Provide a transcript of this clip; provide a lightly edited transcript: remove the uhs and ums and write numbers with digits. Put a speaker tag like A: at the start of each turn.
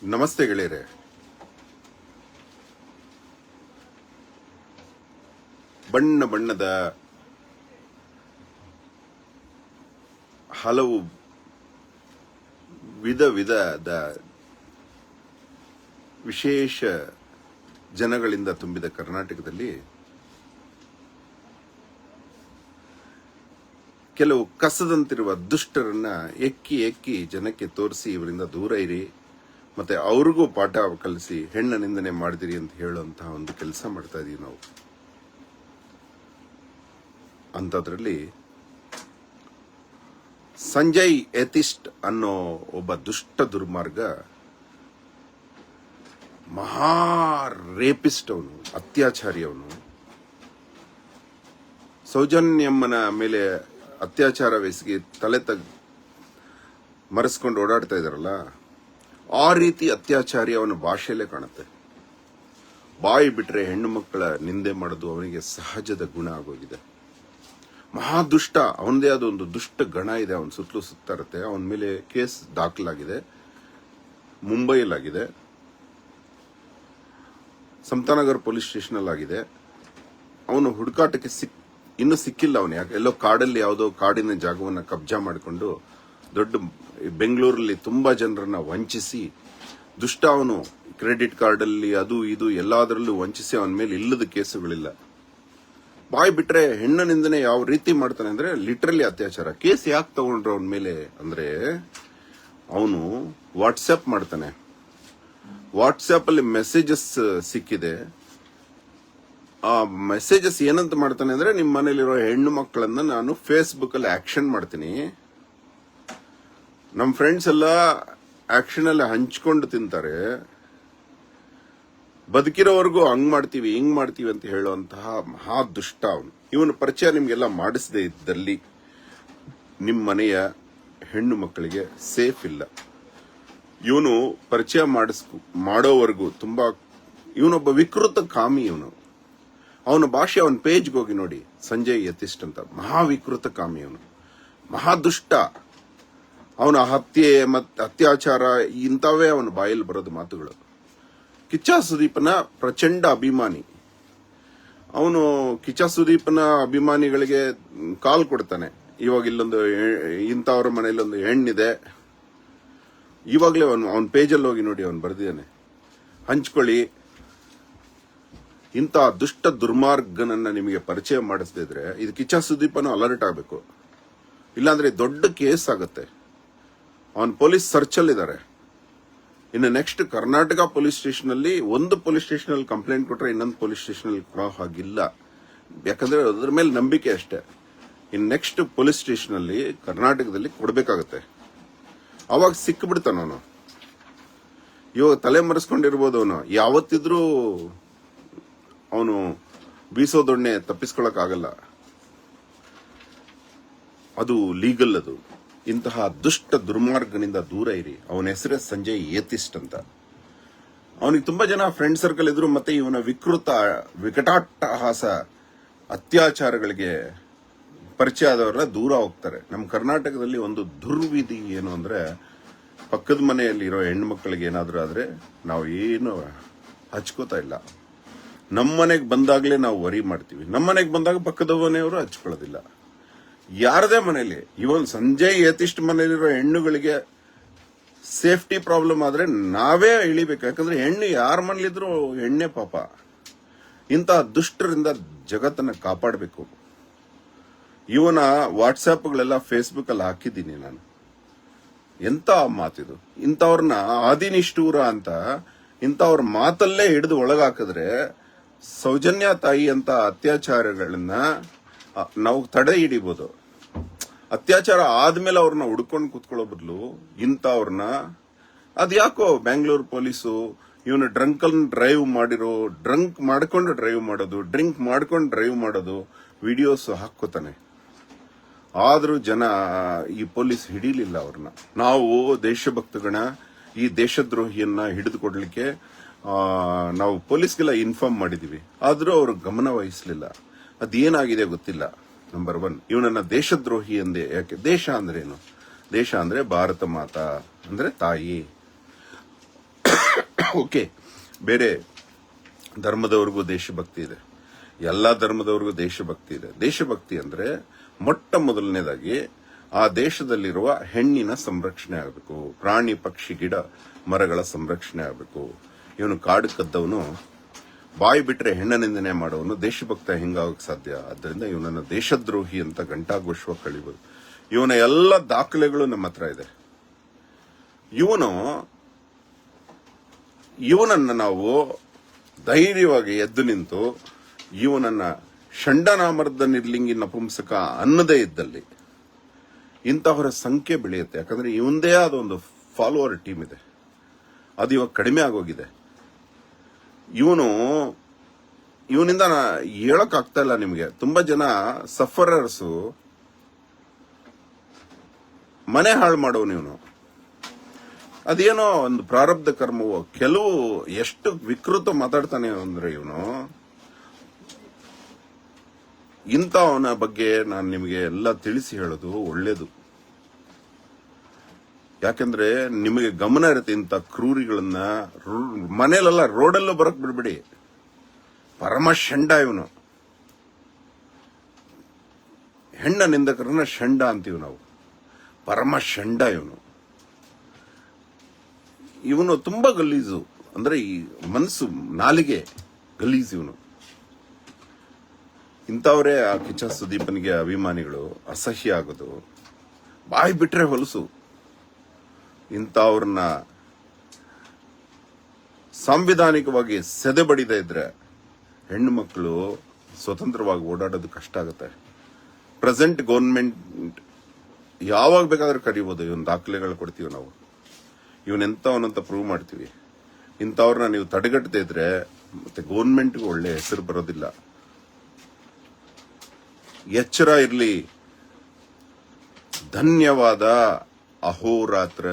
A: ನಮಸ್ತೆ ಗೆಳೆಯರೆ. ಬಣ್ಣ ಬಣ್ಣದ ಹಲವು ವಿಧದ ವಿಶೇಷ ಜನಗಳಿಂದ ತುಂಬಿದ ಕರ್ನಾಟಕದಲ್ಲಿ ಕೆಲವು ಕಸದಂತಿರುವ ದುಷ್ಟರನ್ನ ಎಕ್ಕಿ ಎಕ್ಕಿ ಜನಕ್ಕೆ ತೋರಿಸಿ ಇವರಿಂದ ದೂರ ಇರಿ, ಮತ್ತೆ ಅವ್ರಿಗೂ ಪಾಠ ಕಲಿಸಿ ಹೆಣ್ಣ ನಿಂದನೆ ಮಾಡಿದಿರಿ ಅಂತ ಹೇಳುವಂತಹ ಒಂದು ಕೆಲಸ ಮಾಡ್ತಾ ಇದೀವಿ ನಾವು. ಅಂಥದ್ರಲ್ಲಿ ಸಂಜಯ್ ಎಥಿಸ್ಟ್ ಅನ್ನೋ ಒಬ್ಬ ದುಷ್ಟ ದುರ್ಮಾರ್ಗ, ಮಹಾ ರೇಪಿಸ್ಟ್ ಅವನು, ಅತ್ಯಾಚಾರಿ ಅವನು. ಸೌಜನ್ಯಮ್ಮನ ಮೇಲೆ ಅತ್ಯಾಚಾರವೆಸಗಿ ತಲೆ ಮರೆಸ್ಕೊಂಡು ಓಡಾಡ್ತಾ ಇದಾರಲ್ಲ, ಆ ರೀತಿ ಅತ್ಯಾಚಾರಿ ಅವನ ಭಾಷೆಯಲ್ಲೇ ಕಾಣುತ್ತೆ. ಬಾಯಿ ಬಿಟ್ರೆ ಹೆಣ್ಣು ಮಕ್ಕಳ ನಿಂದೆ ಮಾಡೋದು ಅವನಿಗೆ ಸಹಜದ ಗುಣ ಆಗೋಗಿದೆ. ಮಹಾದುಷ್ಟ, ಅವನದೇ ಆದ ಒಂದು ದುಷ್ಟ ಗಣ ಇದೆ, ಅವನ ಸುತ್ತಲೂ ಸುತ್ತಾ ಇರುತ್ತೆ. ಅವನ ಮೇಲೆ ಕೇಸ್ ದಾಖಲಾಗಿದೆ, ಮುಂಬೈಯಲ್ಲಾಗಿದೆ, ಸಮತಾನಗರ್ ಪೊಲೀಸ್ ಸ್ಟೇಷನ್ ಆಗಿದೆ. ಅವನು ಹುಡುಕಾಟಕ್ಕೆ ಇನ್ನೂ ಸಿಕ್ಕಿಲ್ಲ. ಅವನು ಯಾಕೆ ಎಲ್ಲೋ ಕಾಡಲ್ಲಿ ಯಾವುದೋ ಕಾಡಿನ ಜಾಗವನ್ನು ಕಬ್ಜಾ ಮಾಡಿಕೊಂಡು ದೊಡ್ಡ ಬೆಂಗಳೂರಲ್ಲಿ ತುಂಬಾ ಜನರನ್ನ ವಂಚಿಸಿ ದುಷ್ಟ ಅವನು. ಕ್ರೆಡಿಟ್ ಕಾರ್ಡ್ ಅಲ್ಲಿ ಅದು ಇದು ಎಲ್ಲದರಲ್ಲೂ ವಂಚಿಸಿ ಅವನ ಮೇಲೆ ಇಲ್ಲದ ಕೇಸುಗಳಿಲ್ಲ. ಬಾಯಿ ಬಿಟ್ರೆ ಹೆಣ್ಣನಿಂದನೇ ಯಾವ ರೀತಿ ಮಾಡ್ತಾನೆ ಅಂದ್ರೆ ಲಿಟ್ರಲಿ ಅತ್ಯಾಚಾರ. ಕೇಸ್ ಯಾಕೆ ತಗೊಂಡ್ರು ಅವನ ಮೇಲೆ ಅಂದ್ರೆ ಅವನು ವಾಟ್ಸ್ಆಪ್ ಮಾಡ್ತಾನೆ. ವಾಟ್ಸ್ಆಪ್ ಅಲ್ಲಿ ಮೆಸೇಜಸ್ ಸಿಕ್ಕಿದೆ. ಆ ಮೆಸೇಜಸ್ ಏನಂತ ಮಾಡ್ತಾನೆ ಅಂದ್ರೆ, ನಿಮ್ಮ ಮನೇಲಿರೋ ಹೆಣ್ಣು ಮಕ್ಕಳನ್ನ ನಾನು ಫೇಸ್ಬುಕ್ ಅಲ್ಲಿ ಆಕ್ಷನ್ ಮಾಡ್ತೀನಿ, ನಮ್ಮ ಫ್ರೆಂಡ್ಸ್ ಎಲ್ಲ ಆಕ್ಷನ್ ಅಲ್ಲಿ ಹಂಚ್ಕೊಂಡು ತಿಂತಾರೆ, ಬದುಕಿರೋವರೆಗೂ ಹಂಗ್ ಮಾಡ್ತೀವಿ ಹಿಂಗ್ ಮಾಡ್ತೀವಿ ಅಂತ ಹೇಳುವಂತಹ ಮಹಾ ದುಷ್ಟ ಅವನು. ಇವನ ಪರಿಚಯ ನಿಮ್ಗೆಲ್ಲ ಮಾಡಿಸದೇ ಇದ್ದಲ್ಲಿ ನಿಮ್ಮ ಮನೆಯ ಹೆಣ್ಣು ಮಕ್ಕಳಿಗೆ ಸೇಫ್ ಇಲ್ಲ. ಇವನು ಪರಿಚಯ ಮಾಡೋವರೆಗೂ ತುಂಬಾ, ಇವನೊಬ್ಬ ವಿಕೃತ ಕಾಮಿ. ಅವನ ಭಾಷೆ, ಅವನ ಪೇಜ್ಗೆ ಹೋಗಿ ನೋಡಿ, ಸಂಜಯ್ ಯಥಿಷ್ಟ್ ಅಂತ. ಮಹಾ ವಿಕೃತ ಕಾಮಿ ಅವನು, ಮಹಾದುಷ್ಟ ಅವನ. ಹತ್ಯೆ ಮತ್ತು ಅತ್ಯಾಚಾರ ಇಂಥವೇ ಅವನ ಬಾಯಲ್ಲಿ ಬರೋದು ಮಾತುಗಳು. ಕಿಚ್ಚ ಸುದೀಪನ ಪ್ರಚಂಡ ಅಭಿಮಾನಿ ಅವನು. ಕಿಚ್ಚ ಸುದೀಪನ ಅಭಿಮಾನಿಗಳಿಗೆ ಕಾಲ್ ಕೊಡ್ತಾನೆ, ಇವಾಗ ಇಲ್ಲೊಂದು ಇಂಥವ್ರ ಮನೇಲಿ ಒಂದು ಹೆಣ್ಣಿದೆ, ಇವಾಗಲೇ ಅವನ ಪೇಜಲ್ಲಿ ಹೋಗಿ ನೋಡಿ, ಅವನು ಬರೆದಿದ್ದಾನೆ, ಹಂಚ್ಕೊಳ್ಳಿ. ಇಂಥ ದುಷ್ಟ ದುರ್ಮಾರ್ಗನನ್ನ ನಿಮಗೆ ಪರಿಚಯ ಮಾಡಿಸದಿದ್ರೆ ಇದು ಕಿಚ್ಚ ಸುದೀಪನ ಅಲರ್ಟ್ ಆಗಬೇಕು, ಇಲ್ಲಾಂದ್ರೆ ದೊಡ್ಡ ಕೇಸ್ ಆಗುತ್ತೆ. ಅವನ್ ಪೊಲೀಸ್ ಸರ್ಚ್ ಅಲ್ಲಿದ್ದಾರೆ. ಇನ್ನು ನೆಕ್ಸ್ಟ್ ಕರ್ನಾಟಕ ಪೊಲೀಸ್ ಸ್ಟೇಷನ್ ಅಲ್ಲಿ, ಒಂದು ಪೊಲೀಸ್ ಸ್ಟೇಷನ್ ಅಲ್ಲಿ ಕಂಪ್ಲೇಂಟ್ ಕೊಟ್ರೆ ಇನ್ನೊಂದು ಪೊಲೀಸ್ ಸ್ಟೇಷನ್ ಅಲ್ಲಿ ಕೊಡೋ ಹಾಗಿಲ್ಲ, ಯಾಕಂದ್ರೆ ಅದ್ರ ಮೇಲೆ ನಂಬಿಕೆ ಅಷ್ಟೇ. ಇನ್ನು ನೆಕ್ಸ್ಟ್ ಪೊಲೀಸ್ ಸ್ಟೇಷನ್ ಅಲ್ಲಿ ಕರ್ನಾಟಕದಲ್ಲಿ ಕೊಡಬೇಕಾಗತ್ತೆ. ಅವಾಗ ಸಿಕ್ಕಿಬಿಡ್ತಾನ ಅವನು. ಇವಾಗ ತಲೆ ಮರೆಸ್ಕೊಂಡಿರ್ಬೋದು ಅವನು, ಯಾವತ್ತಿದ್ರೂ ಅವನು ಬೀಸೋದೊಣ್ಣೆ ತಪ್ಪಿಸ್ಕೊಳಕ್ ಆಗಲ್ಲ, ಅದು ಲೀಗಲ್. ಅದು ಇಂತಹ ದುಷ್ಟ ದುರ್ಮಾರ್ಗನಿಂದ ದೂರ ಇರಿ. ಅವನ ಹೆಸರೇ ಸಂಜಯ್ ಯಥಿಷ್ಟ್ ಅಂತ. ಅವನಿಗೆ ತುಂಬಾ ಜನ ಫ್ರೆಂಡ್ ಸರ್ಕಲ್ ಇದ್ರು. ಮತ್ತೆ ಇವನ ವಿಕಟಾಟ್ಟಹಾಸ ಅತ್ಯಾಚಾರಗಳಿಗೆ ಪರಿಚಯ ಆದವರೆಲ್ಲ ದೂರ ಹೋಗ್ತಾರೆ. ನಮ್ಮ ಕರ್ನಾಟಕದಲ್ಲಿ ಒಂದು ದುರ್ವಿಧಿ ಏನು ಅಂದ್ರೆ, ಪಕ್ಕದ ಮನೆಯಲ್ಲಿ ಇರೋ ಹೆಣ್ಮಕ್ಳಿಗೆ ಏನಾದ್ರೂ ಆದ್ರೆ ನಾವು ಏನು ಹಚ್ಕೋತಾ ಇಲ್ಲ. ನಮ್ಮನೆಗೆ ಬಂದಾಗಲೇ ನಾವು ವರಿ ಮಾಡ್ತೀವಿ, ನಮ್ಮನೆಗೆ ಬಂದಾಗ ಪಕ್ಕದ ಮನೆಯವರು ಹಚ್ಕೊಳ್ಳೋದಿಲ್ಲ. ಯಾರದೇ ಮನೆಯಲ್ಲಿ, ಇವನ್ ಸಂಜಯ್ ಯಥಿಷ್ಟ್ ಮನೆಯಲ್ಲಿರೋ ಹೆಣ್ಣುಗಳಿಗೆ ಸೇಫ್ಟಿ ಪ್ರಾಬ್ಲಮ್ ಆದ್ರೆ ನಾವೇ ಇಳಿಬೇಕು. ಯಾಕಂದ್ರೆ ಹೆಣ್ಣು ಯಾರ ಮನೇಲಿದ್ರು ಹೆಣ್ಣೆ ಪಾಪ. ಇಂತಹ ದುಷ್ಟರಿಂದ ಜಗತ್ತನ್ನ ಕಾಪಾಡಬೇಕು. ಇವನ ವಾಟ್ಸ್ಆಪ್ಗಳೆಲ್ಲ ಫೇಸ್ಬುಕ್ ಅಲ್ಲಿ ಹಾಕಿದ್ದೀನಿ ನಾನು. ಎಂತ ಮಾತಿದು! ಇಂಥವ್ರನ್ನ ಆದಿನಿಷ್ಠೂರ ಅಂತ ಇಂಥವ್ರ ಮಾತಲ್ಲೇ ಹಿಡಿದು ಒಳಗಾಕಿದ್ರೆ ಸೌಜನ್ಯ ತಾಯಿ ಅಂತ ಅತ್ಯಾಚಾರಗಳನ್ನ ನಾವು ತಡೆ ಹಿಡಿಬಹುದು. ಅತ್ಯಾಚಾರ ಆದ್ಮೇಲೆ ಅವ್ರನ್ನ ಹುಡ್ಕೊಂಡು ಕೂತ್ಕೊಳ್ಳೋ ಬದಲು ಇಂಥವ್ರನ್ನ, ಅದ್ಯಾಕೋ ಬ್ಯಾಂಗ್ಳೂರ್ ಪೊಲೀಸು ಇವನು ಡ್ರಂಕ್ ಮಾಡ್ಕೊಂಡು ಡ್ರೈವ್ ಮಾಡೋದು, ಡ್ರಿಂಕ್ ಮಾಡ್ಕೊಂಡು ಡ್ರೈವ್ ಮಾಡೋದು ವಿಡಿಯೋಸ್ ಹಾಕೋತಾನೆ. ಆದ್ರೂ ಜನ, ಈ ಪೊಲೀಸ್ ಹಿಡೀಲಿಲ್ಲ ಅವ್ರನ್ನ. ನಾವು ದೇಶಭಕ್ತಗಣ ಈ ದೇಶದ್ರೋಹಿಯನ್ನ ಹಿಡಿದುಕೊಡ್ಲಿಕ್ಕೆ ನಾವು ಪೊಲೀಸ್ಗೆಲ್ಲ ಇನ್ಫಾರ್ಮ್ ಮಾಡಿದೀವಿ, ಆದ್ರೂ ಅವರು ಗಮನ ವಹಿಸಲಿಲ್ಲ. ಅದೇನಾಗಿದೆ ಗೊತ್ತಿಲ್ಲ. ನಂಬರ್ 1, ಇವನನ್ನ ದೇಶದ್ರೋಹಿ ಎಂದೇ. ಯಾಕೆ? ದೇಶ ಅಂದ್ರೆ ಏನು? ದೇಶ ಅಂದ್ರೆ ಭಾರತ ಮಾತಾ ಅಂದ್ರೆ ತಾಯಿ. ಓಕೆ, ಬೇರೆ ಧರ್ಮದವ್ರಿಗೂ ದೇಶಭಕ್ತಿ ಇದೆ, ಎಲ್ಲ ಧರ್ಮದವ್ರಿಗೂ ದೇಶಭಕ್ತಿ ಇದೆ. ದೇಶಭಕ್ತಿ ಅಂದ್ರೆ ಮೊಟ್ಟ ಮೊದಲನೇದಾಗಿ ಆ ದೇಶದಲ್ಲಿರುವ ಹೆಣ್ಣಿನ ಸಂರಕ್ಷಣೆ ಆಗಬೇಕು, ಪ್ರಾಣಿ ಪಕ್ಷಿ ಗಿಡ ಮರಗಳ ಸಂರಕ್ಷಣೆ ಆಗಬೇಕು. ಇವನು ಕಾಡು ಕದ್ದವನು, ಬಾಯಿ ಬಿಟ್ರೆ ಹೆಣ್ಣ ನಿಂದನೆ ಮಾಡೋನು ದೇಶಭಕ್ತ ಹೆಂಗಾಗಕ್ಕೆ ಸಾಧ್ಯ? ಆದ್ದರಿಂದ ಇವನನ್ನ ದೇಶದ್ರೋಹಿ ಅಂತ ಘಂಟಾಘೋಷವಾಗಿ ಕಳಿಬಹುದು. ಇವನ ಎಲ್ಲ ದಾಖಲೆಗಳು ನಮ್ಮ ಹತ್ರ ಇದೆ. ಇವನನ್ನ ನಾವು ಧೈರ್ಯವಾಗಿ ಎದ್ದು ನಿಂತು ಇವನನ್ನ ಷಂಡನಾಮರ್ದ ನಿರ್ಲಿಂಗಿ ನಪುಂಸಕ ಅನ್ನದೇ ಇದ್ದಲ್ಲಿ ಇಂತಹವರ ಸಂಖ್ಯೆ ಬೆಳೆಯುತ್ತೆ. ಯಾಕಂದ್ರೆ ಇವಂದೇ ಆದ ಒಂದು ಫಾಲೋವರ್ ಟೀಮ್ ಇದೆ, ಅದು ಇವಾಗ ಕಡಿಮೆ ಆಗೋಗಿದೆ. ಇವನಿಂದ ಹೇಳಕ್ ಆಗ್ತಾ ಇಲ್ಲ ನಿಮಗೆ. ತುಂಬಾ ಜನ ಸಫರರ್ಸ್ ಮನೆ ಹಾಳು ಮಾಡೋನು ಇವನು. ಅದೇನೋ ಒಂದು ಪ್ರಾರಬ್ಧ ಕರ್ಮವು. ಕೆಲವು ಎಷ್ಟು ವಿಕೃತ ಮಾತಾಡ್ತಾನೆ ಅಂದ್ರೆ ಇವನು. ಇಂಥವನ ಬಗ್ಗೆ ನಾನು ನಿಮಗೆ ಎಲ್ಲ ತಿಳಿಸಿ ಹೇಳೋದು ಒಳ್ಳೇದು. ಯಾಕಂದ್ರೆ ನಿಮಗೆ ಗಮನ ಇರುತ್ತೆ, ಇಂಥ ಕ್ರೂರಿಗಳನ್ನ ಮನೇಲೆಲ್ಲ ರೋಡಲ್ಲೂ ಬರಕ್ ಬಿಡ್ಬಿಡಿ. ಪರಮ ಷಂಡ ಇವನು. ಹೆಣ್ಣ ನಿಂದಕರನ್ನ ಷಂಡ ಅಂತೀವಿ ನಾವು. ಪರಮ ಷಂಡ ಇವನು ತುಂಬಾ ಗಲೀಜು. ಅಂದ್ರೆ ಈ ಮನಸ್ಸು, ನಾಲಿಗೆ ಗಲೀಜು ಇವನು. ಇಂಥವರೇ ಆ ಕಿಚ್ಚ ಸುದೀಪನಿಗೆ ಅಭಿಮಾನಿಗಳು. ಅಸಹ್ಯ ಆಗೋದು, ಬಾಯಿ ಬಿಟ್ರೆ ಹೊಲಸು. ಇಂಥವ್ರನ್ನ ಸಾಂವಿಧಾನಿಕವಾಗಿ ಸೆದೆಬಡಿದೇ ಇದ್ರೆ ಹೆಣ್ಣು ಮಕ್ಕಳು ಸ್ವತಂತ್ರವಾಗಿ ಓಡಾಡೋದು ಕಷ್ಟ ಆಗುತ್ತೆ. ಪ್ರೆಸೆಂಟ್ ಗೌರ್ಮೆಂಟ್ ಯಾವಾಗ ಬೇಕಾದ್ರೂ ಕರೀಬಹುದು. ಇವನ್ ದಾಖಲೆಗಳು ಕೊಡ್ತೀವಿ ನಾವು. ಇವನೆಂತವನಂತ ಪ್ರೂವ್ ಮಾಡ್ತೀವಿ. ಇಂಥವ್ರನ್ನ ನೀವು ತಡೆಗಟ್ಟದೇ ಇದ್ರೆ ಮತ್ತೆ ಗೌರ್ಮೆಂಟ್ಗೂ ಒಳ್ಳೆ ಹೆಸರು ಬರೋದಿಲ್ಲ. ಎಚ್ಚರ ಇರ್ಲಿ. ಧನ್ಯವಾದ. ಅಹೋರಾತ್ರ.